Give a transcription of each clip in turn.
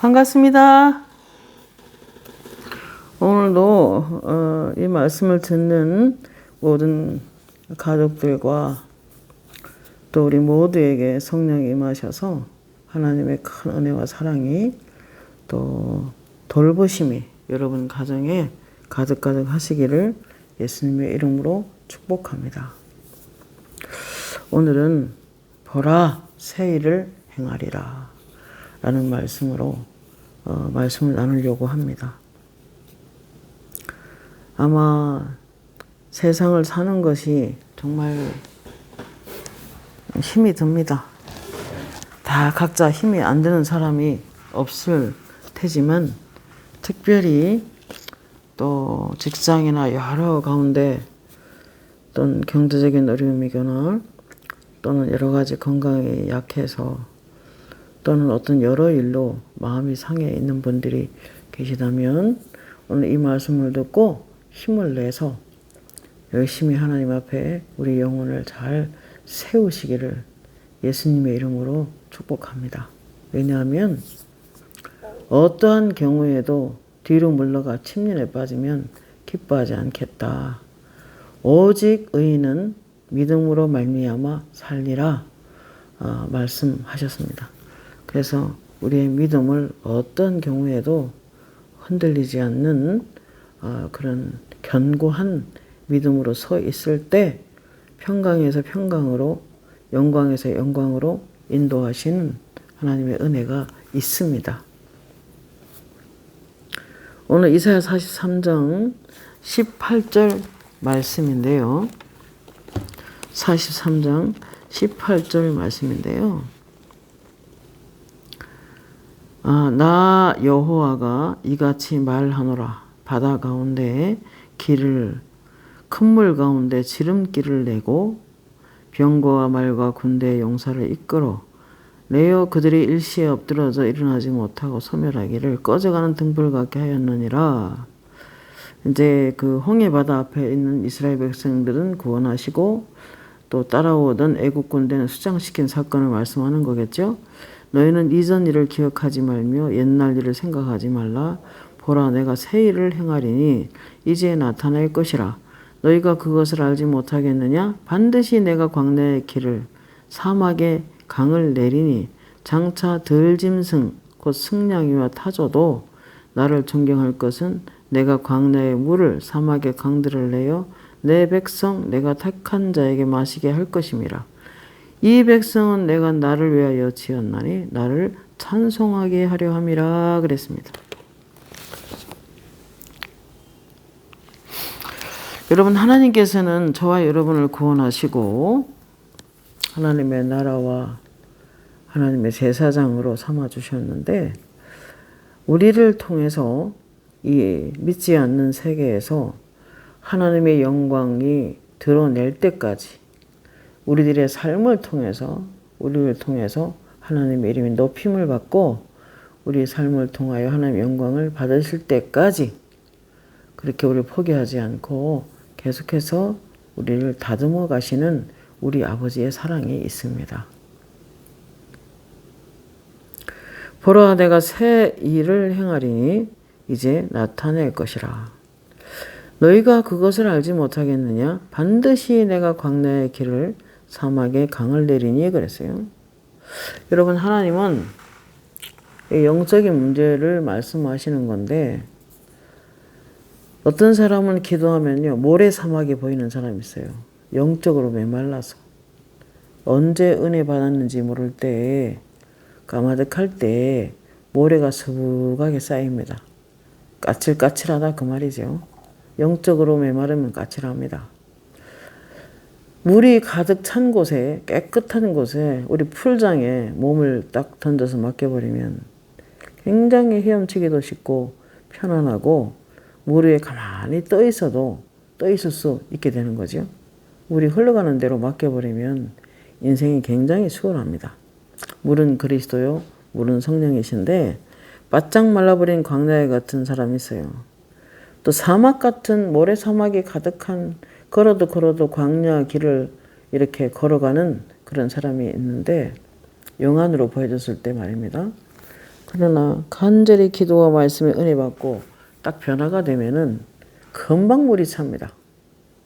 반갑습니다. 오늘도 이 말씀을 듣는 모든 가족들과 또 우리 모두에게 성령이 임하셔서 하나님의 큰 은혜와 사랑이 또 돌보심이 여러분 가정에 가득가득 하시기를 예수님의 이름으로 축복합니다. 오늘은 보라 새 일을 행하리라 라는 말씀으로 말씀을 나누려고 합니다. 아마 세상을 사는 것이 정말 힘이 듭니다. 다 각자 힘이 안 드는 사람이 없을 테지만 특별히 또 직장이나 여러 가운데 어떤 경제적인 어려움이거나 또는 여러 가지 건강이 약해서 또는 어떤 여러 일로 마음이 상해 있는 분들이 계시다면 오늘 이 말씀을 듣고 힘을 내서 열심히 하나님 앞에 우리 영혼을 잘 세우시기를 예수님의 이름으로 축복합니다. 왜냐하면 어떠한 경우에도 뒤로 물러가 침륜에 빠지면 기뻐하지 않겠다. 오직 의인은 믿음으로 말미암아 살리라 말씀하셨습니다. 그래서 우리의 믿음을 어떤 경우에도 흔들리지 않는 그런 견고한 믿음으로 서 있을 때 평강에서 평강으로 영광에서 영광으로 인도하시는 하나님의 은혜가 있습니다. 오늘 이사야 43장 18절 말씀인데요. 43장 18절 말씀인데요. 나 여호와가 이같이 말하노라. 바다 가운데 길을 큰 물 가운데 지름길을 내고 병거와 말과 군대의 용사를 이끌어 내어 그들이 일시에 엎드러져 일어나지 못하고 소멸하기를 꺼져가는 등불 같게 하였느니라. 이제 그 홍해 바다 앞에 있는 이스라엘 백성들은 구원하시고 또 따라오던 애국 군대는 수장시킨 사건을 말씀하는 거겠죠. 너희는 이전 일을 기억하지 말며 옛날 일을 생각하지 말라. 보라 내가 새 일을 행하리니 이제 나타날 것이라. 너희가 그것을 알지 못하겠느냐? 반드시 내가 광야의 길을 사막에 강을 내리니 장차 들짐승 곧 승냥이와 타조도 나를 존경할 것은 내가 광야의 물을 사막의 강들을 내어 내 백성 내가 택한 자에게 마시게 할 것임이라. 이 백성은 내가 나를 위하여 지었나니 나를 찬송하게 하려 함이라 그랬습니다. 여러분 하나님께서는 저와 여러분을 구원하시고 하나님의 나라와 하나님의 제사장으로 삼아주셨는데 우리를 통해서 이 믿지 않는 세계에서 하나님의 영광이 드러낼 때까지 우리들의 삶을 통해서 우리를 통해서 하나님의 이름이 높임을 받고 우리의 삶을 통하여 하나님의 영광을 받으실 때까지 그렇게 우리를 포기하지 않고 계속해서 우리를 다듬어 가시는 우리 아버지의 사랑이 있습니다. 보라 내가 새 일을 행하리니 이제 나타낼 것이라. 너희가 그것을 알지 못하겠느냐? 반드시 내가 광야의 길을 사막에 강을 내리니 그랬어요. 여러분 하나님은 영적인 문제를 말씀하시는 건데 어떤 사람은 기도하면요 모래 사막이 보이는 사람이 있어요. 영적으로 메말라서 언제 은혜 받았는지 모를 때 까마득할 때 모래가 수북하게 쌓입니다. 까칠까칠하다 그 말이죠. 영적으로 메마르면 까칠합니다. 물이 가득 찬 곳에 깨끗한 곳에 우리 풀장에 몸을 딱 던져서 맡겨버리면 굉장히 헤엄치기도 쉽고 편안하고 물 위에 가만히 떠 있을 수 있게 되는 거죠. 물이 흘러가는 대로 맡겨버리면 인생이 굉장히 수월합니다. 물은 그리스도요, 물은 성령이신데 바짝 말라버린 광야 같은 사람이 있어요. 또 사막 같은 모래사막이 가득한 걸어도 광야 길을 이렇게 걸어가는 그런 사람이 있는데 영안으로 보여줬을 때 말입니다. 그러나 간절히 기도와 말씀에 은혜 받고 딱 변화가 되면은 금방 물이 찹니다.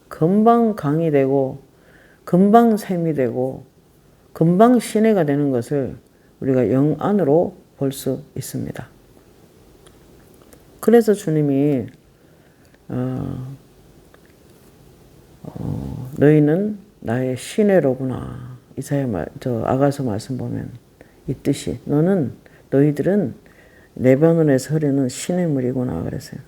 금방 강이 되고 금방 샘이 되고 금방 시내가 되는 것을 우리가 영 안으로 볼 수 있습니다. 그래서 주님이 너희는 나의 시내로구나. 아가서 말씀 보면 이 뜻이 너희들은 레바논에서 흐르는 시냇물이구나 그랬어요.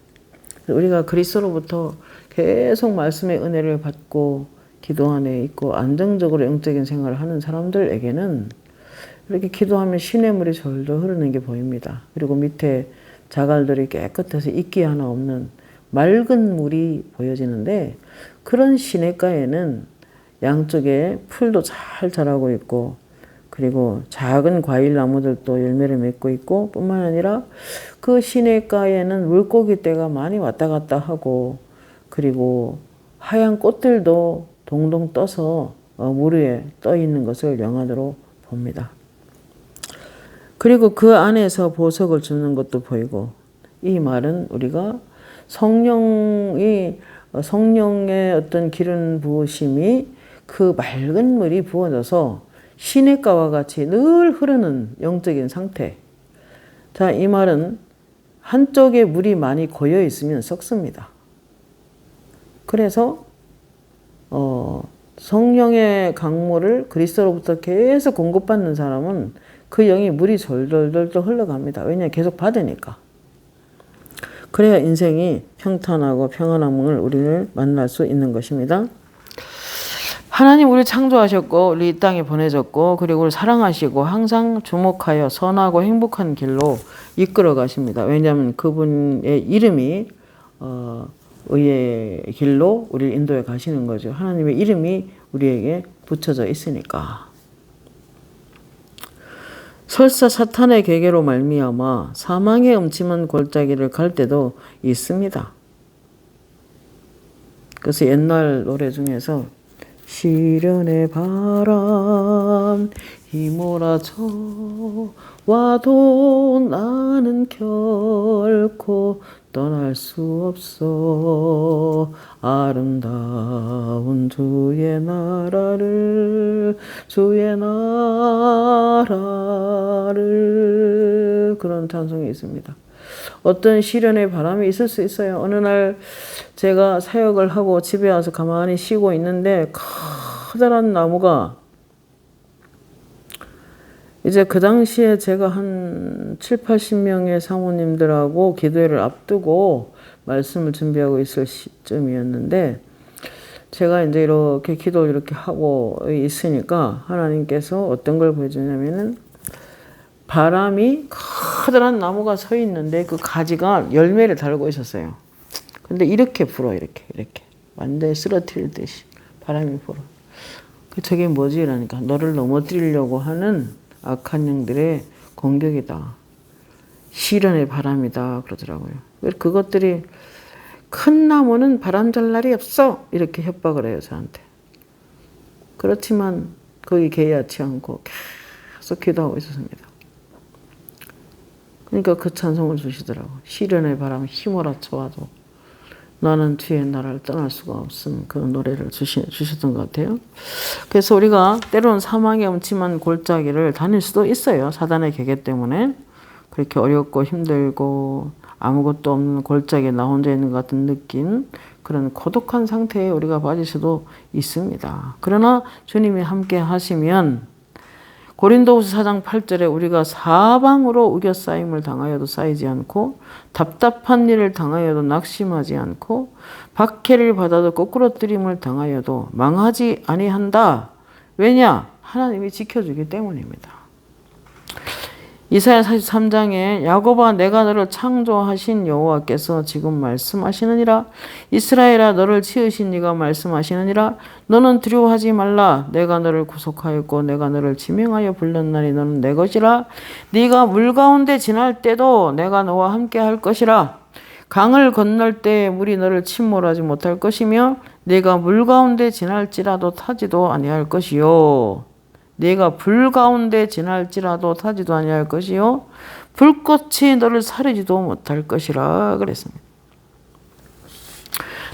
우리가 그리스도로부터 계속 말씀의 은혜를 받고 기도 안에 있고 안정적으로 영적인 생활을 하는 사람들에게는 이렇게 기도하면 시냇물이 절도 흐르는 게 보입니다. 그리고 밑에 자갈들이 깨끗해서 이끼 하나 없는 맑은 물이 보여지는데 그런 시냇가에는 양쪽에 풀도 잘 자라고 있고 그리고 작은 과일 나무들도 열매를 맺고 있고 뿐만 아니라 그 시냇가에는 물고기 떼가 많이 왔다 갔다 하고 그리고 하얀 꽃들도 동동 떠서 물 위에 떠 있는 것을 영안으로 봅니다. 그리고 그 안에서 보석을 주는 것도 보이고 이 말은 우리가 성령의 어떤 기름 부으심이 그 맑은 물이 부어져서 시냇가와 같이 늘 흐르는 영적인 상태. 자, 이 말은 한쪽에 물이 많이 고여 있으면 썩습니다. 그래서 성령의 강물을 그리스도로부터 계속 공급받는 사람은 그 영이 물이 절절절절 흘러갑니다. 왜냐하면 계속 받으니까. 그래야 인생이 평탄하고 평안함을 우리를 만날 수 있는 것입니다. 하나님 우리 창조하셨고 우리 이 땅에 보내셨고 그리고 우리 사랑하시고 항상 주목하여 선하고 행복한 길로 이끌어 가십니다. 왜냐하면 그분의 이름이 의의 길로 우리를 인도해 가시는 거죠. 하나님의 이름이 우리에게 붙여져 있으니까. 설사 사탄의 계계로 말미암아 사망의 음침한 골짜기를 갈 때도 있습니다. 그래서 옛날 노래 중에서 시련의 바람 휘몰아쳐 와도 나는 결코 떠날 수 없어 아름다운 주의 나라를 그런 찬송이 있습니다. 어떤 시련의 바람이 있을 수 있어요. 어느 날 제가 사역을 하고 집에 와서 가만히 쉬고 있는데 커다란 나무가 이제 그 당시에 제가 한 7, 80명의 사모님들하고 기도회를 앞두고 말씀을 준비하고 있을 시점이었는데 제가 이제 이렇게 기도를 이렇게 하고 있으니까 하나님께서 어떤 걸 보여주냐면은 바람이 커다란 나무가 서 있는데 그 가지가 열매를 달고 있었어요. 근데 이렇게 불어 이렇게 완전히 쓰러뜨릴 듯이 바람이 불어. 저게 뭐지? 이러니까 너를 넘어뜨리려고 하는 악한 영들의 공격이다. 시련의 바람이다 그러더라고요. 그것들이 큰 나무는 바람 잘 날이 없어 이렇게 협박을 해요 저한테. 그렇지만 거기 개의치 않고 계속 기도하고 있었습니다. 그러니까 그 찬송을 주시더라고. 시련의 바람이 휘몰아쳐 와도 나는 주의 나라를 떠날 수가 없음. 그런 노래를 주셨던 것 같아요. 그래서 우리가 때로는 사망의 음침한 골짜기를 다닐 수도 있어요. 사단의 계계 때문에. 그렇게 어렵고 힘들고 아무것도 없는 골짜기에 나 혼자 있는 것 같은 느낌, 그런 고독한 상태에 우리가 빠질 수도 있습니다. 그러나 주님이 함께 하시면 고린도후서 4장 8절에 우리가 사방으로 우겨싸임을 당하여도 쌓이지 않고 답답한 일을 당하여도 낙심하지 않고 박해를 받아도 거꾸러뜨림을 당하여도 망하지 아니한다. 왜냐? 하나님이 지켜주기 때문입니다. 이사야 43장에 야곱아 내가 너를 창조하신 여호와께서 지금 말씀하시느니라. 이스라엘아 너를 지으신 이가 말씀하시느니라. 너는 두려워하지 말라. 내가 너를 구속하였고 내가 너를 지명하여 불렀나니 너는 내 것이라. 네가 물 가운데 지날 때도 내가 너와 함께 할 것이라. 강을 건널 때 물이 너를 침몰하지 못할 것이며 네가 물 가운데 지날지라도 타지도 아니할 것이요. 네가 불 가운데 지날지라도 타지도 아니할 것이요 불꽃이 너를 사르지도 못할 것이라 그랬습니다.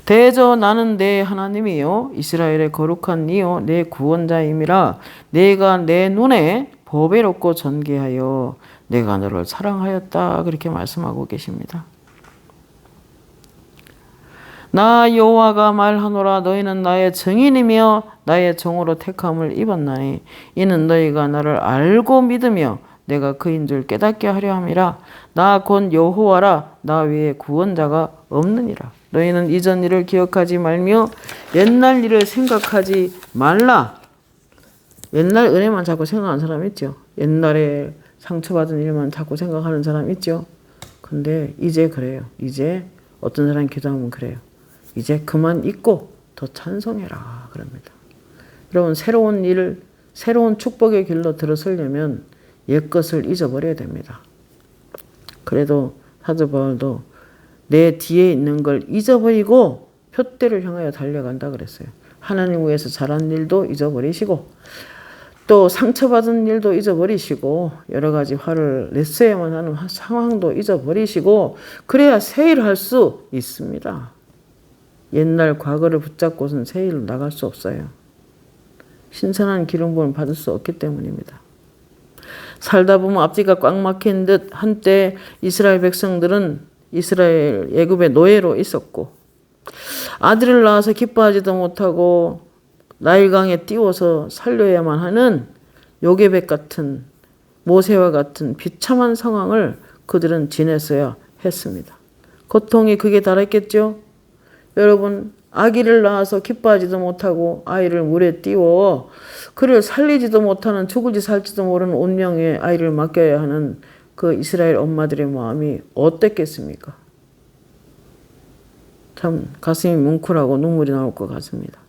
대저 나는 내 하나님이요 이스라엘의 거룩한 이요 내 구원자임이라. 내가 내 눈에 보배롭고 존귀하여 내가 너를 사랑하였다. 그렇게 말씀하고 계십니다. 나 여호와가 말하노라. 너희는 나의 증인이며 나의 종으로 택함을 입었나니 이는 너희가 나를 알고 믿으며 내가 그인 줄 깨닫게 하려 함이라. 나 곧 여호와라. 나 외에 구원자가 없느니라. 너희는 이전 일을 기억하지 말며 옛날 일을 생각하지 말라. 옛날 은혜만 자꾸 생각하는 사람 있죠. 옛날에 상처받은 일만 자꾸 생각하는 사람 있죠. 근데 이제 그래요. 이제 어떤 사람이 기도하면 그래요. 이제 그만 잊고 더 찬송해라 그럽니다. 여러분 새로운 일, 새로운 축복의 길로 들어서려면 옛것을 잊어버려야 됩니다. 그래도 사도 바울도 내 뒤에 있는 걸 잊어버리고 표대를 향하여 달려간다 그랬어요. 하나님 위해서 잘한 일도 잊어버리시고 또 상처받은 일도 잊어버리시고 여러 가지 화를 냈어야만 하는 상황도 잊어버리시고 그래야 새 일을 할 수 있습니다. 옛날 과거를 붙잡고서는 새 일로 나갈 수 없어요. 신선한 기름 부음을 받을 수 없기 때문입니다. 살다 보면 앞뒤가 꽉 막힌 듯 한때 이스라엘 백성들은 이스라엘 애굽의 노예로 있었고 아들을 낳아서 기뻐하지도 못하고 나일강에 띄워서 살려야만 하는 요게벳 같은 모세와 같은 비참한 상황을 그들은 지냈어야 했습니다. 고통이 극에 달했겠죠? 여러분 아기를 낳아서 기뻐하지도 못하고 아이를 물에 띄워 그를 살리지도 못하는 죽을지 살지도 모르는 운명의 아이를 맡겨야 하는 그 이스라엘 엄마들의 마음이 어땠겠습니까? 참 가슴이 뭉클하고 눈물이 나올 것 같습니다.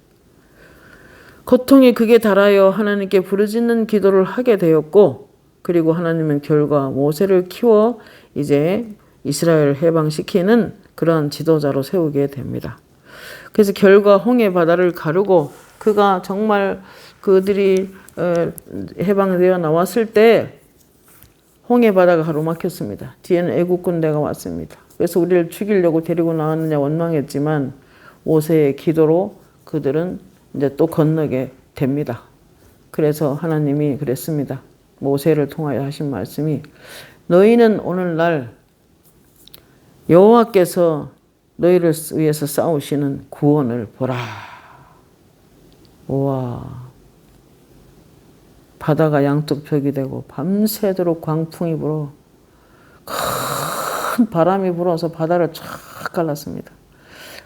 고통이 극에 달하여 하나님께 부르짖는 기도를 하게 되었고 그리고 하나님은 결과 모세를 키워 이제 이스라엘을 해방시키는 그러한 지도자로 세우게 됩니다. 그래서 결과 홍해 바다를 가르고 그가 정말 그들이 해방되어 나왔을 때 홍해 바다가 가로막혔습니다. 뒤에는 애국 군대가 왔습니다. 그래서 우리를 죽이려고 데리고 나왔느냐 원망했지만 모세의 기도로 그들은 이제 또 건너게 됩니다. 그래서 하나님이 그랬습니다. 모세를 통하여 하신 말씀이 너희는 오늘날 여호와께서 너희를 위해서 싸우시는 구원을 보라. 우와. 바다가 양쪽 벽이 되고 밤새도록 광풍이 불어 큰 바람이 불어서 바다를 쫙 갈랐습니다.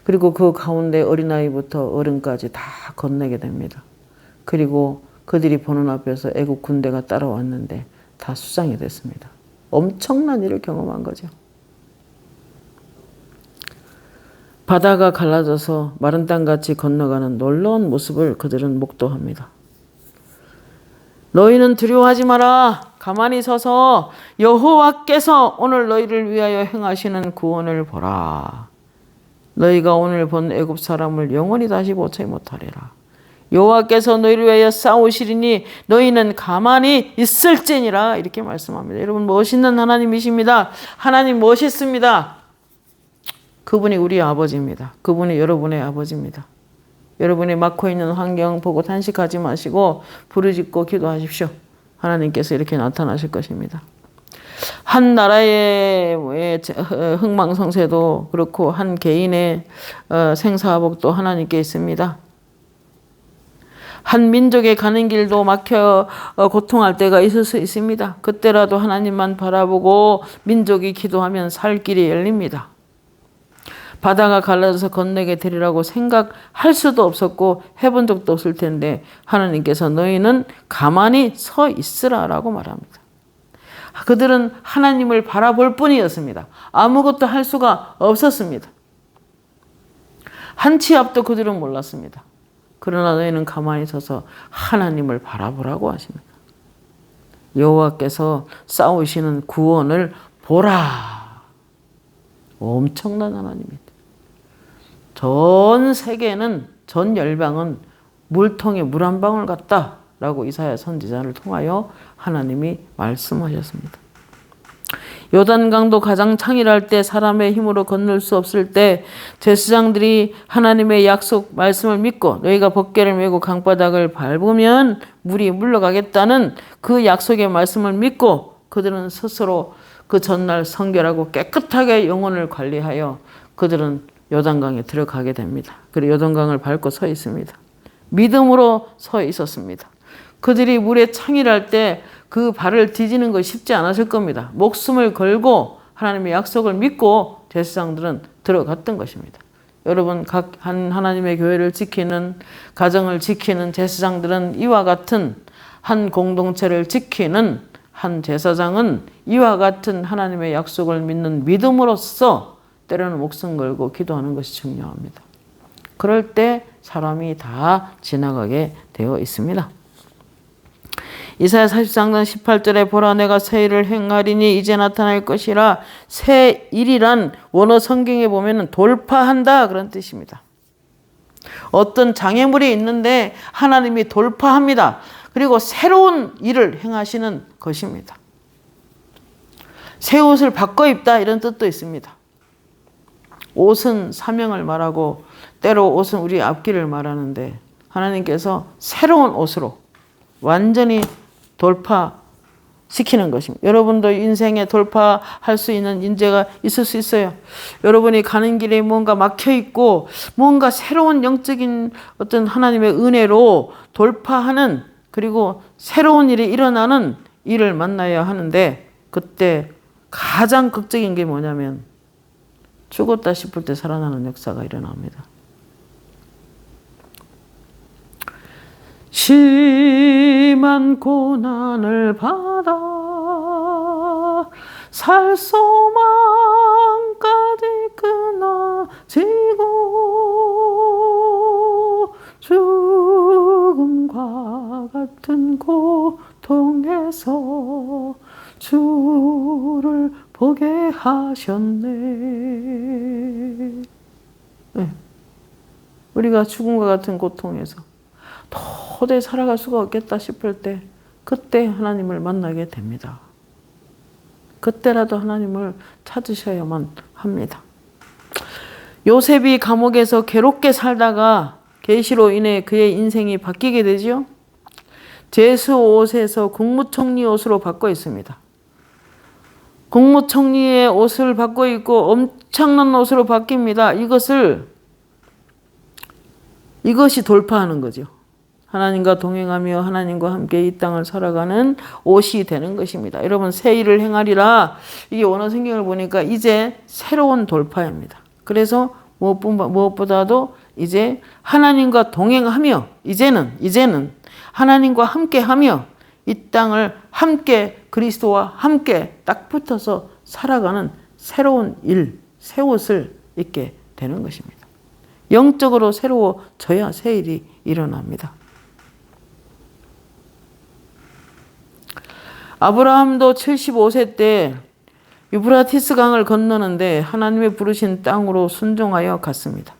그리고 그 가운데 어린아이부터 어른까지 다 건너게 됩니다. 그리고 그들이 보는 앞에서 애국 군대가 따라왔는데 다 수장이 됐습니다. 엄청난 일을 경험한 거죠. 바다가 갈라져서 마른 땅같이 건너가는 놀라운 모습을 그들은 목도합니다. 너희는 두려워하지 마라. 가만히 서서 여호와께서 오늘 너희를 위하여 행하시는 구원을 보라. 너희가 오늘 본 애굽 사람을 영원히 다시 보지 못하리라. 여호와께서 너희를 위하여 싸우시리니 너희는 가만히 있을지니라. 이렇게 말씀합니다. 여러분 멋있는 하나님이십니다. 하나님 멋있습니다. 그분이 우리 아버지입니다. 그분이 여러분의 아버지입니다. 여러분이 맡고 있는 환경 보고 탄식하지 마시고 부르짖고 기도하십시오. 하나님께서 이렇게 나타나실 것입니다. 한 나라의 흥망성쇠도 그렇고 한 개인의 생사복도 하나님께 있습니다. 한 민족의 가는 길도 막혀 고통할 때가 있을 수 있습니다. 그때라도 하나님만 바라보고 민족이 기도하면 살 길이 열립니다. 바다가 갈라져서 건너게 되리라고 생각할 수도 없었고 해본 적도 없을 텐데 하나님께서 너희는 가만히 서 있으라라고 말합니다. 그들은 하나님을 바라볼 뿐이었습니다. 아무것도 할 수가 없었습니다. 한 치 앞도 그들은 몰랐습니다. 그러나 너희는 가만히 서서 하나님을 바라보라고 하십니다. 여호와께서 싸우시는 구원을 보라. 엄청난 하나님입니다. 전 세계는 전 열방은 물통에 물 한 방울 같다라고 이사야 선지자를 통하여 하나님이 말씀하셨습니다. 요단강도 가장 창일할 때, 사람의 힘으로 건널 수 없을 때 제사장들이 하나님의 약속 말씀을 믿고 너희가 법궤를 메고 강바닥을 밟으면 물이 물러가겠다는 그 약속의 말씀을 믿고 그들은 스스로 그 전날 성결하고 깨끗하게 영혼을 관리하여 그들은 요단강에 들어가게 됩니다. 그리고 요단강을 밟고 서 있습니다. 믿음으로 서 있었습니다. 그들이 물에 창일할 때 그 발을 디디는 것이 쉽지 않았을 겁니다. 목숨을 걸고 하나님의 약속을 믿고 제사장들은 들어갔던 것입니다. 여러분, 각 한 하나님의 교회를 지키는, 가정을 지키는 제사장들은 이와 같은, 한 공동체를 지키는 한 제사장은 이와 같은 하나님의 약속을 믿는 믿음으로써 때로는 목숨 걸고 기도하는 것이 중요합니다. 그럴 때 사람이 다 지나가게 되어 있습니다. 이사야 43장 18절에 보라 내가 새 일을 행하리니 이제 나타날 것이라. 새 일이란 원어 성경에 보면 돌파한다 그런 뜻입니다. 어떤 장애물이 있는데 하나님이 돌파합니다. 그리고 새로운 일을 행하시는 것입니다. 새 옷을 바꿔 입다 이런 뜻도 있습니다. 옷은 사명을 말하고 때로 옷은 우리 앞길을 말하는데 하나님께서 새로운 옷으로 완전히 돌파시키는 것입니다. 여러분도 인생에 돌파할 수 있는 인재가 있을 수 있어요. 여러분이 가는 길에 뭔가 막혀 있고 뭔가 새로운 영적인 어떤 하나님의 은혜로 돌파하는, 그리고 새로운 일이 일어나는 일을 만나야 하는데, 그때 가장 극적인 게 뭐냐면 죽었다 싶을 때 살아나는 역사가 일어납니다. 심한 고난을 받아 살 소망까지 끊어지고 죽음과 같은 고통에서 주를 보게 하셨네. 네. 우리가 죽음과 같은 고통에서 도저히 살아갈 수가 없겠다 싶을 때 그때 하나님을 만나게 됩니다. 그때라도 하나님을 찾으셔야만 합니다. 요셉이 감옥에서 괴롭게 살다가 계시로 인해 그의 인생이 바뀌게 되죠. 제수 옷에서 국무총리 옷으로 바꿔 있습니다. 국무총리의 옷을 바꿔 입고 엄청난 옷으로 바뀝니다. 이것이 돌파하는 거죠. 하나님과 동행하며 하나님과 함께 이 땅을 살아가는 옷이 되는 것입니다. 여러분, 새 일을 행하리라. 이게 원어 성경을 보니까 이제 새로운 돌파입니다. 그래서 무엇보다도 이제 하나님과 동행하며 이제는 하나님과 함께하며 이 땅을 함께 그리스도와 함께 딱 붙어서 살아가는 새로운 일, 새 옷을 입게 되는 것입니다. 영적으로 새로워져야 새 일이 일어납니다. 아브라함도 75세 때 유브라티스 강을 건너는데 하나님의 부르신 땅으로 순종하여 갔습니다.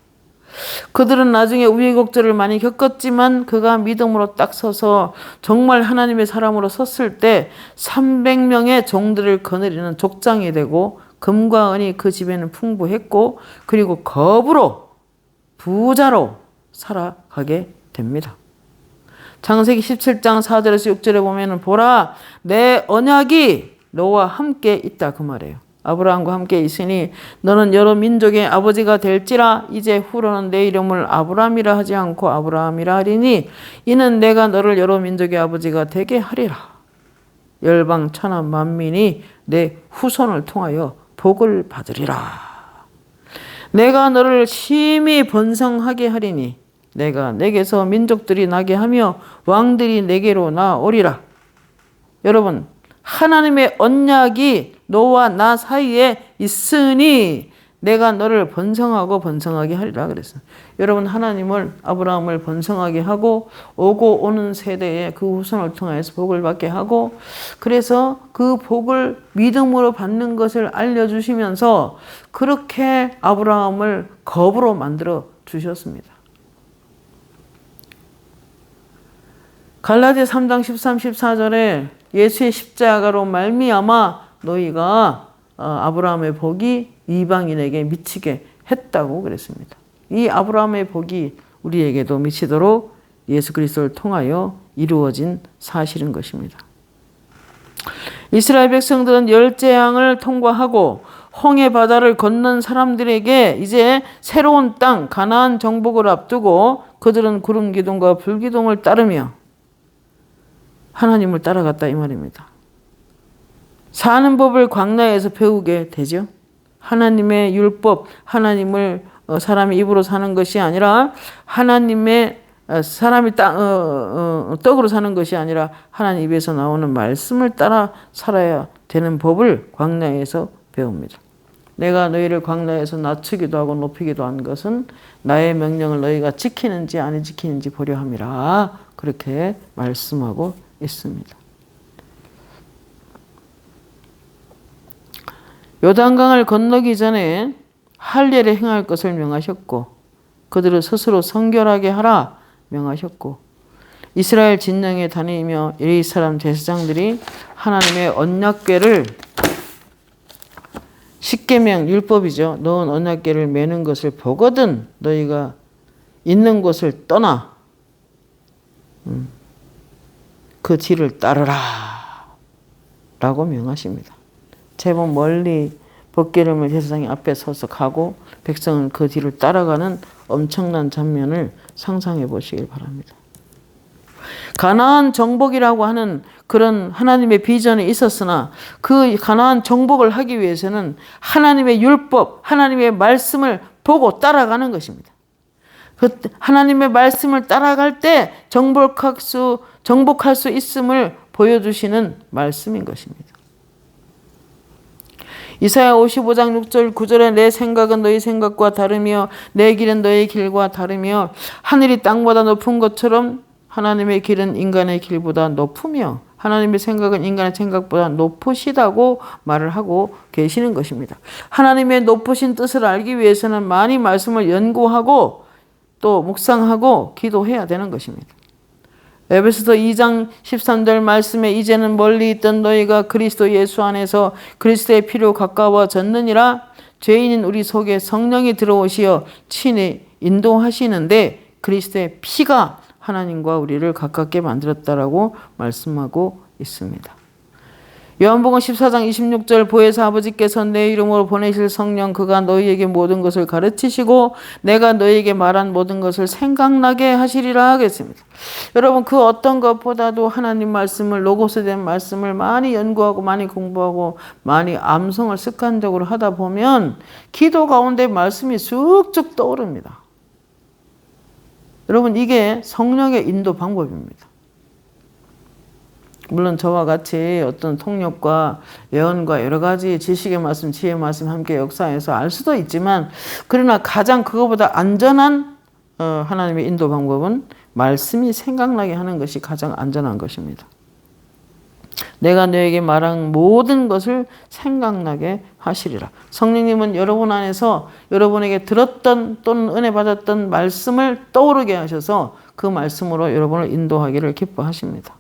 그들은 나중에 우여곡절을 많이 겪었지만 그가 믿음으로 딱 서서 정말 하나님의 사람으로 섰을 때 300명의 종들을 거느리는 족장이 되고 금과 은이 그 집에는 풍부했고 그리고 겁으로 부자로 살아가게 됩니다. 창세기 17장 4절에서 6절에 보면 보라 내 언약이 너와 함께 있다 그 말이에요. 아브라함과 함께 있으니 너는 여러 민족의 아버지가 될지라. 이제 후로는 내 이름을 아브라함이라 하지 않고 아브라함이라 하리니 이는 내가 너를 여러 민족의 아버지가 되게 하리라. 열방 천하 만민이 내 후손을 통하여 복을 받으리라. 내가 너를 심히 번성하게 하리니 내가 내게서 민족들이 나게 하며 왕들이 내게로 나오리라. 여러분, 하나님의 언약이 너와 나 사이에 있으니 내가 너를 번성하고 번성하게 하리라 그랬어요. 여러분, 하나님을 아브라함을 번성하게 하고 오고 오는 세대에 그 후손을 통해서 복을 받게 하고 그래서 그 복을 믿음으로 받는 것을 알려주시면서 그렇게 아브라함을 겁으로 만들어 주셨습니다. 갈라디아 3장 13, 14절에 예수의 십자가로 말미암아 너희가 아브라함의 복이 이방인에게 미치게 했다고 그랬습니다. 이 아브라함의 복이 우리에게도 미치도록 예수 그리스도를 통하여 이루어진 사실인 것입니다. 이스라엘 백성들은 열재앙을 통과하고 홍해 바다를 건넌 사람들에게 이제 새로운 땅 가나안 정복을 앞두고 그들은 구름 기둥과 불 기둥을 따르며 하나님을 따라갔다 이 말입니다. 사는 법을 광야에서 배우게 되죠. 하나님의 율법, 하나님을 사람이 입으로 사는 것이 아니라 하나님의 사람이 떡으로 사는 것이 아니라 하나님 입에서 나오는 말씀을 따라 살아야 되는 법을 광야에서 배웁니다. 내가 너희를 광야에서 낮추기도 하고 높이기도 한 것은 나의 명령을 너희가 지키는지 안 지키는지 보려 함이라 그렇게 말씀하고 있습니다. 요단강을 건너기 전에 할 일에 행할 것을 명하셨고 그들을 스스로 성결하게 하라 명하셨고 이스라엘 진영에 다니며 이 사람 제사장들이 하나님의 언약궤를 십계명 율법이죠. 넣은 언약궤를 매는 것을 보거든 너희가 있는 곳을 떠나 그 뒤를 따르라 라고 명하십니다. 제법 멀리 벗기름을 제사장이 앞에 서서 가고 백성은 그 뒤를 따라가는 엄청난 장면을 상상해 보시길 바랍니다. 가나안 정복이라고 하는 그런 하나님의 비전이 있었으나 그 가나안 정복을 하기 위해서는 하나님의 율법, 하나님의 말씀을 보고 따라가는 것입니다. 그 하나님의 말씀을 따라갈 때 정복할 수 있음을 보여주시는 말씀인 것입니다. 이사야 55장 6절 9절에 내 생각은 너희 생각과 다르며 내 길은 너희 길과 다르며 하늘이 땅보다 높은 것처럼 하나님의 길은 인간의 길보다 높으며 하나님의 생각은 인간의 생각보다 높으시다고 말을 하고 계시는 것입니다. 하나님의 높으신 뜻을 알기 위해서는 많이 말씀을 연구하고 또 묵상하고 기도해야 되는 것입니다. 에베소서 2장 13절 말씀에 이제는 멀리 있던 너희가 그리스도 예수 안에서 그리스도의 피로 가까워졌느니라 죄인인 우리 속에 성령이 들어오시어 친히 인도하시는데 그리스도의 피가 하나님과 우리를 가깝게 만들었다라고 말씀하고 있습니다. 요한복음 14장 26절 보혜사 아버지께서 내 이름으로 보내실 성령 그가 너희에게 모든 것을 가르치시고 내가 너희에게 말한 모든 것을 생각나게 하시리라 하겠습니다. 여러분 그 어떤 것보다도 하나님 말씀을 로고스된 말씀을 많이 연구하고 많이 공부하고 많이 암송을 습관적으로 하다 보면 기도 가운데 말씀이 쑥쑥 떠오릅니다. 여러분 이게 성령의 인도 방법입니다. 물론 저와 같이 어떤 통역과 예언과 여러 가지 지식의 말씀, 지혜의 말씀 함께 역사해서 알 수도 있지만 그러나 가장 그거보다 안전한 하나님의 인도 방법은 말씀이 생각나게 하는 것이 가장 안전한 것입니다. 내가 너에게 말한 모든 것을 생각나게 하시리라. 성령님은 여러분 안에서 여러분에게 들었던 또는 은혜 받았던 말씀을 떠오르게 하셔서 그 말씀으로 여러분을 인도하기를 기뻐하십니다.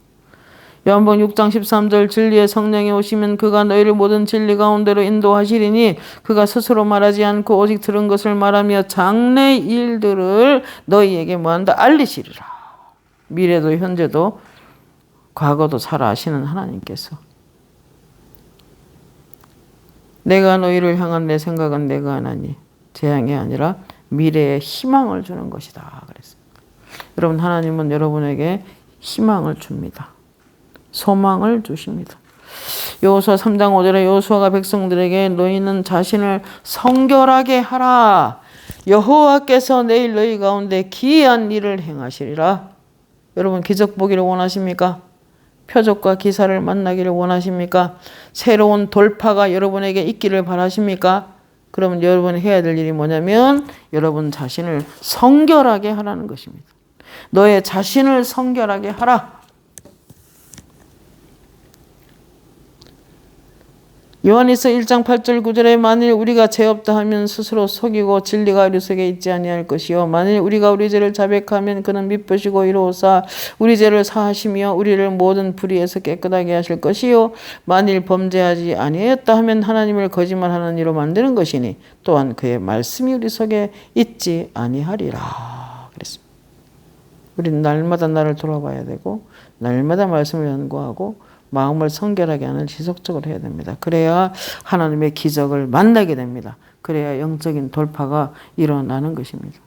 요한복음 6장 13절 진리의 성령이 오시면 그가 너희를 모든 진리 가운데로 인도하시리니 그가 스스로 말하지 않고 오직 들은 것을 말하며 장래 일들을 너희에게 뭐한다? 알리시리라. 미래도 현재도 과거도 잘 아시는 하나님께서 내가 너희를 향한 내 생각은 내가 하나니 재앙이 아니라 미래에 희망을 주는 것이다 그랬습니다. 여러분 하나님은 여러분에게 희망을 줍니다. 소망을 주십니다. 여호수아 3장 5절에 여호수아가 백성들에게 너희는 자신을 성결하게 하라. 여호와께서 내일 너희 가운데 기이한 일을 행하시리라. 여러분 기적 보기를 원하십니까? 표적과 기사를 만나기를 원하십니까? 새로운 돌파가 여러분에게 있기를 바라십니까? 그러면 여러분이 해야 될 일이 뭐냐면 여러분 자신을 성결하게 하라는 것입니다. 너의 자신을 성결하게 하라. 요한일서 1장 8절 9절에 만일 우리가 죄 없다 하면 스스로 속이고 진리가 우리 속에 있지 아니할 것이요 만일 우리가 우리 죄를 자백하면 그는 미쁘시고 이로써 우리 죄를 사하시며 우리를 모든 불의에서 깨끗하게 하실 것이요 만일 범죄하지 아니하였다 하면 하나님을 거짓말하는 이로 만드는 것이니 또한 그의 말씀이 우리 속에 있지 아니하리라 그랬습니다. 우리는 날마다 나를 돌아봐야 되고 날마다 말씀을 연구하고 마음을 성결하게 하는 지속적으로 해야 됩니다. 그래야 하나님의 기적을 만나게 됩니다. 그래야 영적인 돌파가 일어나는 것입니다.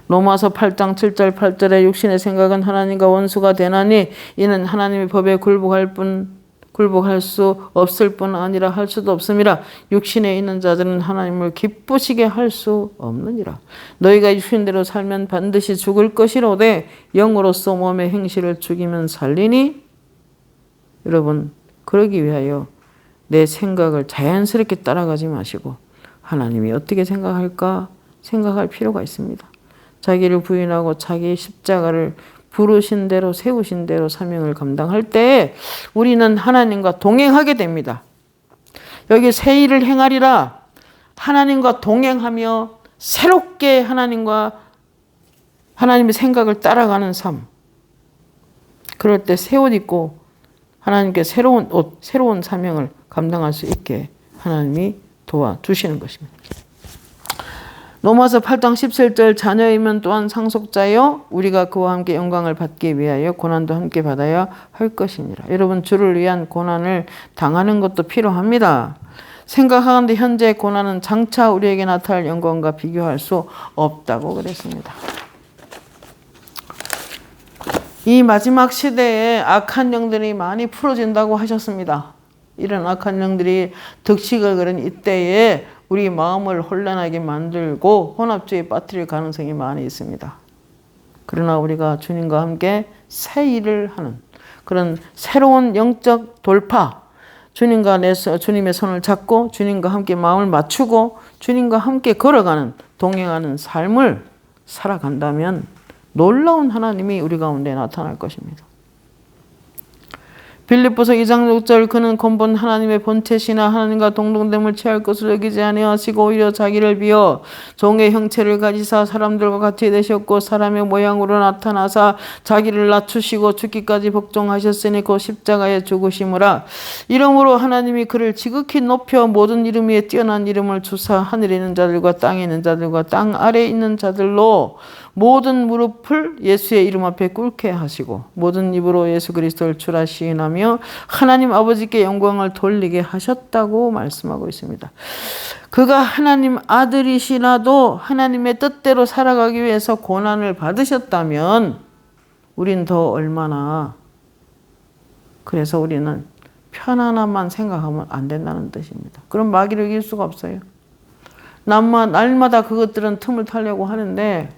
로마서 8장 7절 8절에 육신의 생각은 하나님과 원수가 되나니 이는 하나님의 법에 굴복할 수 없을 뿐 아니라 할 수도 없음이라 육신에 있는 자들은 하나님을 기쁘시게 할 수 없느니라. 너희가 육신대로 살면 반드시 죽을 것이로되 영으로서 몸의 행실을 죽이면 살리니 여러분 그러기 위하여 내 생각을 자연스럽게 따라가지 마시고 하나님이 어떻게 생각할까 생각할 필요가 있습니다. 자기를 부인하고 자기 십자가를 부르신 대로 세우신 대로 사명을 감당할 때 우리는 하나님과 동행하게 됩니다. 여기 새 일을 행하리라 하나님과 동행하며 새롭게 하나님의 생각을 따라가는 삶. 그럴 때 새 옷 입고 하나님께 새로운 옷, 새로운 사명을 감당할 수 있게 하나님이 도와주시는 것입니다. 로마서 8장 17절 자녀이면 또한 상속자요 우리가 그와 함께 영광을 받기 위하여 고난도 함께 받아야 할 것이니라. 여러분 주를 위한 고난을 당하는 것도 필요합니다. 생각하건대 현재 고난은 장차 우리에게 나타날 영광과 비교할 수 없다고 그랬습니다. 이 마지막 시대에 악한 영들이 많이 풀어진다고 하셨습니다. 이런 악한 영들이 득식을 그린 이때에 우리 마음을 혼란하게 만들고 혼합주의에 빠뜨릴 가능성이 많이 있습니다. 그러나 우리가 주님과 함께 새 일을 하는 그런 새로운 영적 돌파, 주님의 손을 잡고 주님과 함께 마음을 맞추고 주님과 함께 걸어가는 동행하는 삶을 살아간다면 놀라운 하나님이 우리 가운데 나타날 것입니다. 빌립보서 2장 6절 그는 근본 하나님의 본체시나 하나님과 동등됨을 취할 것을 여기지 아니하시고 오히려 자기를 비어 종의 형체를 가지사 사람들과 같이 되셨고 사람의 모양으로 나타나사 자기를 낮추시고 죽기까지 복종하셨으니 곧 십자가에 죽으심이라. 이러므로 하나님이 그를 지극히 높여 모든 이름 위에 뛰어난 이름을 주사 하늘에 있는 자들과 땅에 있는 자들과 땅 아래에 있는 자들로 모든 무릎을 예수의 이름 앞에 꿇게 하시고 모든 입으로 예수 그리스도를 주라 시인하며 하나님 아버지께 영광을 돌리게 하셨다고 말씀하고 있습니다. 그가 하나님 아들이시라도 하나님의 뜻대로 살아가기 위해서 고난을 받으셨다면 우린 더 얼마나 그래서 우리는 편안함만 생각하면 안 된다는 뜻입니다. 그럼 마귀를 이길 수가 없어요. 날마다 그것들은 틈을 타려고 하는데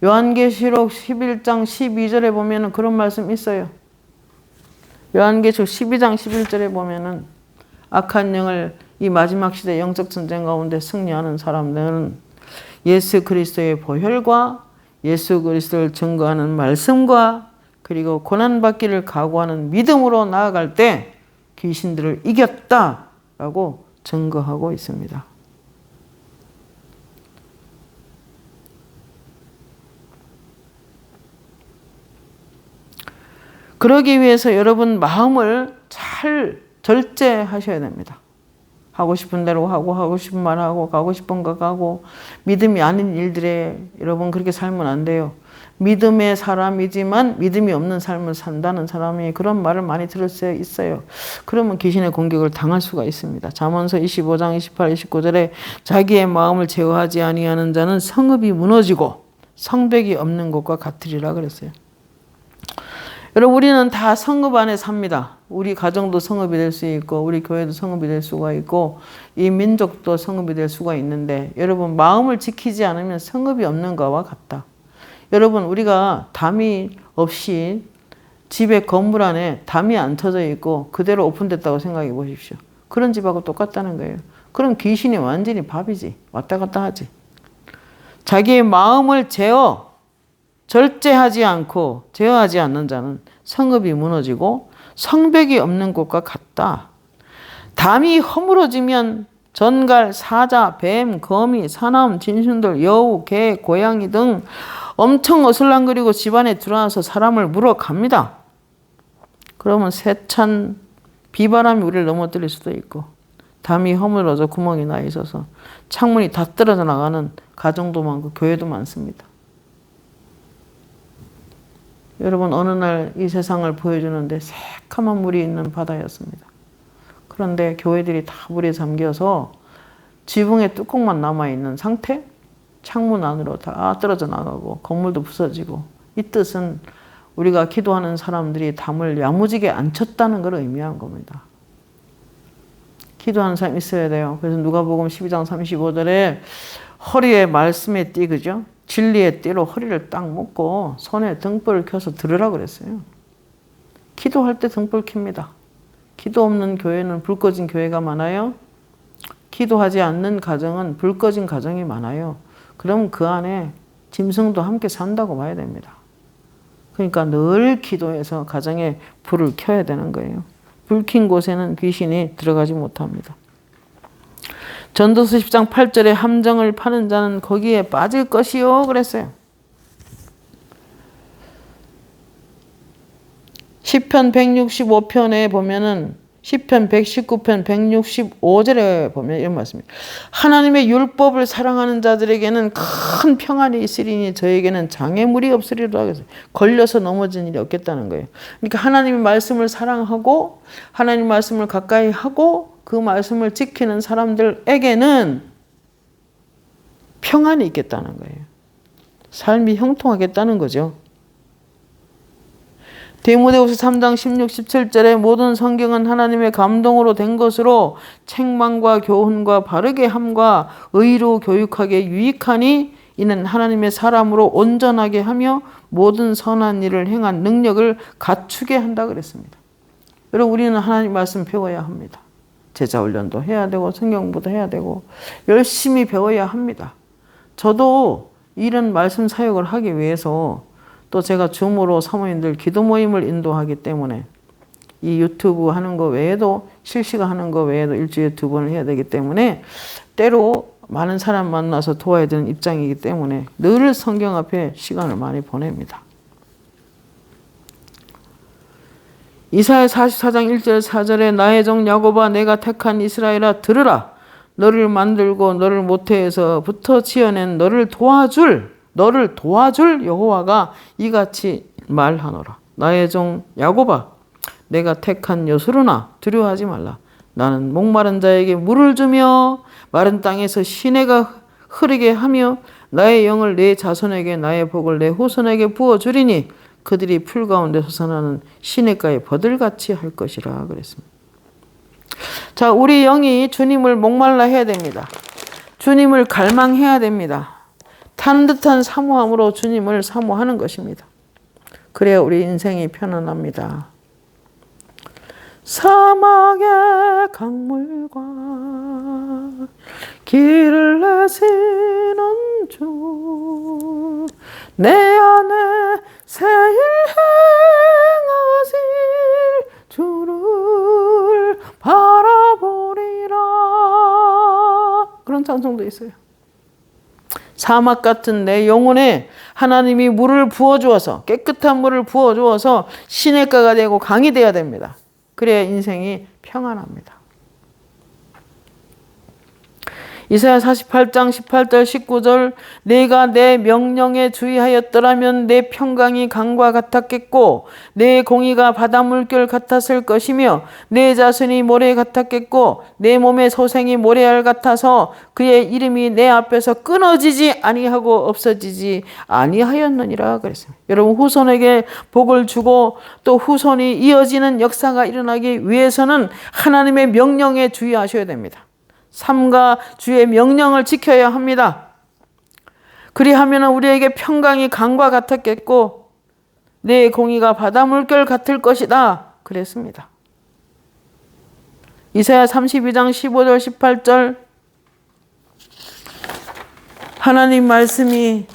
요한계시록 11장 12절에 보면 그런 말씀 있어요. 요한계시록 12장 11절에 보면 악한 영을 이 마지막 시대 영적 전쟁 가운데 승리하는 사람들은 예수 그리스도의 보혈과 예수 그리스도를 증거하는 말씀과 그리고 고난받기를 각오하는 믿음으로 나아갈 때 귀신들을 이겼다라고 증거하고 있습니다. 그러기 위해서 여러분 마음을 잘 절제하셔야 됩니다. 하고 싶은 대로 하고 하고 싶은 말 하고 가고 싶은 거 가고 믿음이 아닌 일들에 여러분 그렇게 살면 안 돼요. 믿음의 사람이지만 믿음이 없는 삶을 산다는 사람이 그런 말을 많이 들을 수 있어요. 그러면 귀신의 공격을 당할 수가 있습니다. 잠언서 25장 28, 29절에 자기의 마음을 제어하지 아니하는 자는 성읍이 무너지고 성벽이 없는 곳과 같으리라 그랬어요. 여러분 우리는 다 성읍 안에 삽니다. 우리 가정도 성읍이 될 수 있고 우리 교회도 성읍이 될 수가 있고 이 민족도 성읍이 될 수가 있는데 여러분 마음을 지키지 않으면 성읍이 없는 것과 같다. 여러분 우리가 담이 없이 집에 건물 안에 담이 안 쳐져 있고 그대로 오픈됐다고 생각해 보십시오. 그런 집하고 똑같다는 거예요. 그럼 귀신이 완전히 밥이지. 왔다 갔다 하지. 자기의 마음을 절제하지 않고 제어하지 않는 자는 성읍이 무너지고 성벽이 없는 곳과 같다. 담이 허물어지면 전갈, 사자, 뱀, 거미, 사람, 진순들, 여우, 개, 고양이 등 엄청 어슬렁거리고 집안에 들어와서 사람을 물어갑니다. 그러면 세찬 비바람이 우리를 넘어뜨릴 수도 있고, 담이 허물어져 구멍이 나 있어서 창문이 다 떨어져 나가는 가정도 많고 교회도 많습니다. 여러분, 어느 날 이 세상을 보여주는데 새카만 물이 있는 바다였습니다. 그런데 교회들이 다 물에 잠겨서 지붕에 뚜껑만 남아있는 상태? 창문 안으로 다 떨어져 나가고 건물도 부서지고, 이 뜻은 우리가 기도하는 사람들이 담을 야무지게 안 쳤다는 걸 의미한 겁니다. 기도하는 사람이 있어야 돼요. 그래서 누가복음 12장 35절에 허리에 말씀의 띠, 그죠? 진리의 띠로 허리를 딱 묶고 손에 등불을 켜서 들으라고 그랬어요. 기도할 때 등불 켭니다. 기도 없는 교회는 불 꺼진 교회가 많아요. 기도하지 않는 가정은 불 꺼진 가정이 많아요. 그럼 그 안에 짐승도 함께 산다고 봐야 됩니다. 그러니까 늘 기도해서 가정에 불을 켜야 되는 거예요. 불 킨 곳에는 귀신이 들어가지 못합니다. 전도서 10장 8절에 함정을 파는 자는 거기에 빠질 것이요 그랬어요. 시편 165편에 보면은, 시편 119편 165절에 보면 이런 말씀입니다. 하나님의 율법을 사랑하는 자들에게는 큰 평안이 있으리니 저에게는 장애물이 없으리라 하겠어요. 걸려서 넘어진 일이 없겠다는 거예요. 그러니까 하나님의 말씀을 사랑하고 하나님 말씀을 가까이 하고 그 말씀을 지키는 사람들에게는 평안이 있겠다는 거예요. 삶이 형통하겠다는 거죠. 디모데후서 3장 16, 17절에 모든 성경은 하나님의 감동으로 된 것으로 책망과 교훈과 바르게 함과 의로 교육하게 유익하니 이는 하나님의 사람으로 온전하게 하며 모든 선한 일을 행한 능력을 갖추게 한다 그랬습니다. 여러분, 우리는 하나님 말씀 배워야 합니다. 제자 훈련도 해야 되고 성경 공부도 해야 되고 열심히 배워야 합니다. 저도 이런 말씀 사역을 하기 위해서 또 제가 줌으로 사모님들 기도 모임을 인도하기 때문에 이 유튜브 하는 거 외에도 실시간 하는 거 외에도 일주일에 2번을 해야 되기 때문에 때로 많은 사람 만나서 도와야 되는 입장이기 때문에 늘 성경 앞에 시간을 많이 보냅니다. 이사야 44장 1절 4절에 나의 종 야곱아 내가 택한 이스라엘아 들으라. 너를 만들고 너를 모태에서부터 지어낸 너를 도와줄 여호와가 이같이 말하노라. 나의 종 야곱아 내가 택한 요스루나 두려워하지 말라. 나는 목마른 자에게 물을 주며 마른 땅에서 시내가 흐르게 하며 나의 영을 내 자손에게 나의 복을 내 후손에게 부어주리니 그들이 풀 가운데 솟아나는 시냇가에 버들같이 할 것이라 그랬습니다. 자, 우리 영이 주님을 목말라 해야 됩니다. 주님을 갈망해야 됩니다. 탄 듯한 사모함으로 주님을 사모하는 것입니다. 그래야 우리 인생이 편안합니다. 사막의 강물과 길을 내시는 주, 내 안에 새 일 행하실 주를 바라보리라. 그런 찬송도 있어요. 사막 같은 내 영혼에 하나님이 물을 부어주어서, 깨끗한 물을 부어주어서 시냇가가 되고 강이 되어야 됩니다. 그래야 인생이 평안합니다. 이사야 48장 18절 19절 내가 내 명령에 주의하였더라면 내 평강이 강과 같았겠고 내 공의가 바다 물결 같았을 것이며 내 자손이 모래 같았겠고 내 몸의 소생이 모래알 같아서 그의 이름이 내 앞에서 끊어지지 아니하고 없어지지 아니하였느니라 그랬습니다. 여러분, 후손에게 복을 주고 또 후손이 이어지는 역사가 일어나기 위해서는 하나님의 명령에 주의하셔야 됩니다. 삼가 주의 명령을 지켜야 합니다. 그리하면 우리에게 평강이 강과 같았겠고 내 공의가 바다 물결 같을 것이다 그랬습니다. 이사야 32장 15절 18절 하나님 말씀이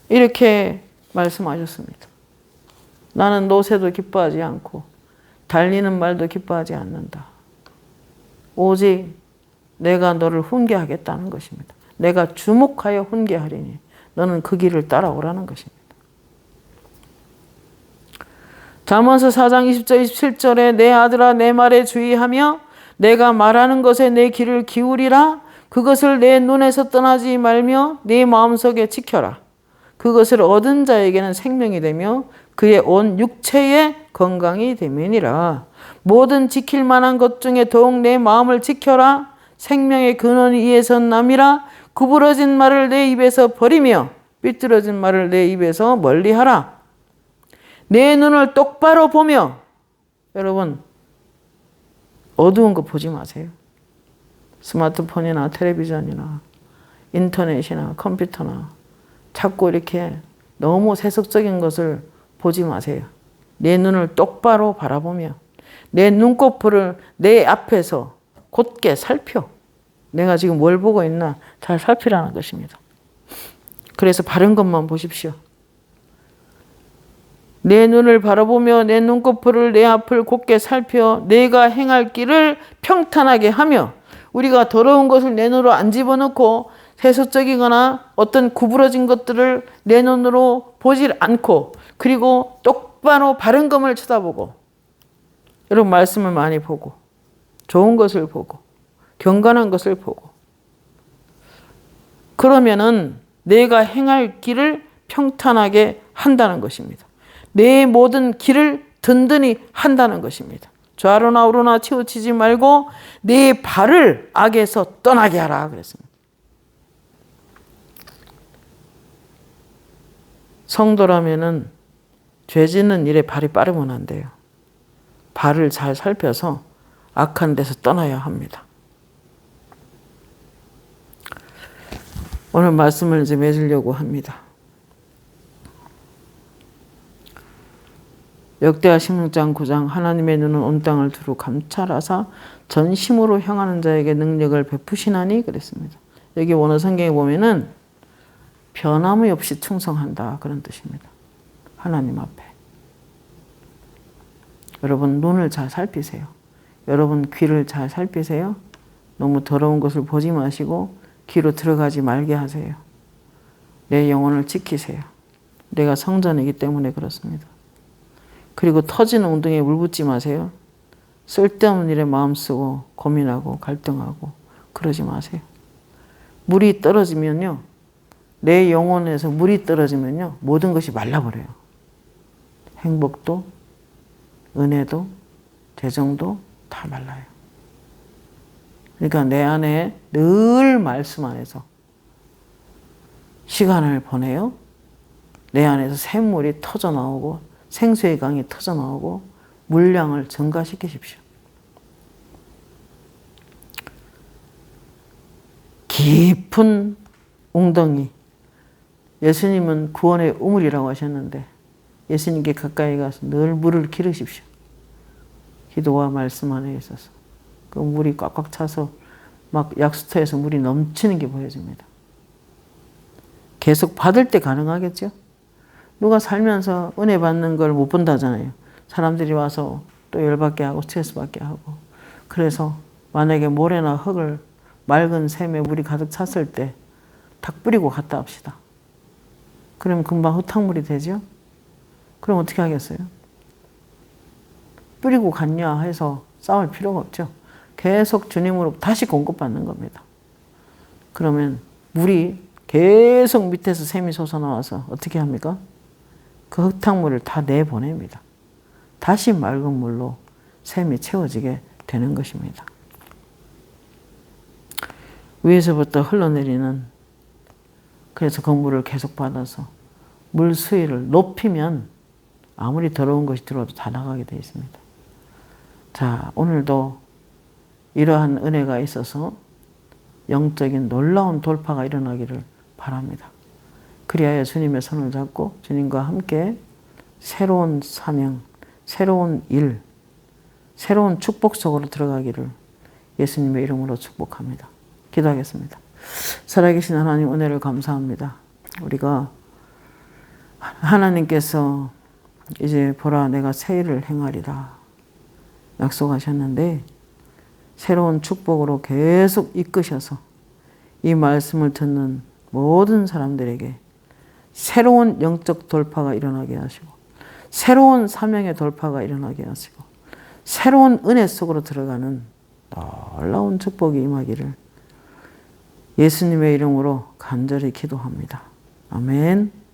이렇게 말씀하셨습니다. 나는 노새도 기뻐하지 않고 달리는 말도 기뻐하지 않는다. 오직 내가 너를 훈계하겠다는 것입니다. 내가 주목하여 훈계하리니 너는 그 길을 따라오라는 것입니다. 잠언서 4장 20절 27절에 내 아들아 내 말에 주의하며 내가 말하는 것에 내 귀를 기울이라. 그것을 내 눈에서 떠나지 말며 네 마음속에 지켜라. 그것을 얻은 자에게는 생명이 되며 그의 온 육체의 건강이 됨이니라. 모든 지킬 만한 것 중에 더욱 내 마음을 지켜라. 생명의 근원이 이에서 남이라. 구부러진 말을 내 입에서 버리며 삐뚤어진 말을 내 입에서 멀리하라. 내 눈을 똑바로 보며, 여러분 어두운 거 보지 마세요. 스마트폰이나 텔레비전이나 인터넷이나 컴퓨터나 자꾸 이렇게 너무 세속적인 것을 보지 마세요. 내 눈을 똑바로 바라보며 내 눈꺼풀을 내 앞에서 곧게 살펴. 내가 지금 뭘 보고 있나 잘 살피라는 것입니다. 그래서 바른 것만 보십시오. 내 눈을 바라보며 내 눈꺼풀을 내 앞을 곧게 살펴 내가 행할 길을 평탄하게 하며. 우리가 더러운 것을 내 눈으로 안 집어넣고 세속적이거나 어떤 구부러진 것들을 내 눈으로 보질 않고, 그리고 똑바로 바른 것을 쳐다보고, 여러분 말씀을 많이 보고 좋은 것을 보고 경건한 것을 보고, 그러면은 내가 행할 길을 평탄하게 한다는 것입니다. 내 모든 길을 든든히 한다는 것입니다. 좌로나 우로나 치우치지 말고 내 발을 악에서 떠나게 하라 그랬습니다. 성도라면은 죄 짓는 일에 발이 빠르면 안 돼요. 발을 잘 살펴서 악한 데서 떠나야 합니다. 오늘 말씀을 이제 맺으려고 합니다. 역대하 16장 9장 하나님의 눈은 온 땅을 두루 감찰하사 전심으로 향하는 자에게 능력을 베푸시나니 그랬습니다. 여기 원어 성경에 보면은 변함이 없이 충성한다 그런 뜻입니다. 하나님 앞에. 여러분 눈을 잘 살피세요. 여러분 귀를 잘 살피세요. 너무 더러운 것을 보지 마시고 귀로 들어가지 말게 하세요. 내 영혼을 지키세요. 내가 성전이기 때문에 그렇습니다. 그리고 터지는 웅덩이에 물 붓지 마세요. 쓸데없는 일에 마음 쓰고 고민하고 갈등하고 그러지 마세요. 물이 떨어지면요, 내 영혼에서 물이 떨어지면요 모든 것이 말라버려요. 행복도 은혜도 재정도 다 말라요. 그러니까 내 안에 늘 말씀 안에서 시간을 보내요. 내 안에서 샘물이 터져 나오고 생수의 강이 터져 나오고 물량을 증가시키십시오. 깊은 웅덩이. 예수님은 구원의 우물이라고 하셨는데 예수님께 가까이 가서 늘 물을 기르십시오. 기도와 말씀 안에 있어서 그 물이 꽉꽉 차서 막 약수터에서 물이 넘치는 게 보여집니다. 계속 받을 때 가능하겠죠? 누가 살면서 은혜 받는 걸 못 본다잖아요. 사람들이 와서 또 열받게 하고 스트레스 받게 하고. 그래서 만약에 모래나 흙을 맑은 샘에 물이 가득 찼을 때 탁 뿌리고 갔다 합시다. 그러면 금방 흙탕물이 되죠? 그럼 어떻게 하겠어요? 뿌리고 갔냐 해서 싸울 필요가 없죠. 계속 주님으로 다시 공급받는 겁니다. 그러면 물이 계속 밑에서 샘이 솟아나와서 어떻게 합니까? 그 흙탕물을 다 내보냅니다. 다시 맑은 물로 샘이 채워지게 되는 것입니다. 위에서부터 흘러내리는, 그래서 그 물을 계속 받아서 물 수위를 높이면 아무리 더러운 것이 들어도 다 나가게 되어 있습니다. 자, 오늘도 이러한 은혜가 있어서 영적인 놀라운 돌파가 일어나기를 바랍니다. 그리하여 주님의 손을 잡고 주님과 함께 새로운 사명, 새로운 일, 새로운 축복 속으로 들어가기를 예수님의 이름으로 축복합니다. 기도하겠습니다. 살아계신 하나님 은혜를 감사합니다. 우리가 하나님께서 이제 보라 내가 새 일을 행하리라 약속하셨는데 새로운 축복으로 계속 이끄셔서 이 말씀을 듣는 모든 사람들에게 새로운 영적 돌파가 일어나게 하시고 새로운 사명의 돌파가 일어나게 하시고 새로운 은혜 속으로 들어가는 놀라운 축복이 임하기를 예수님의 이름으로 간절히 기도합니다. 아멘.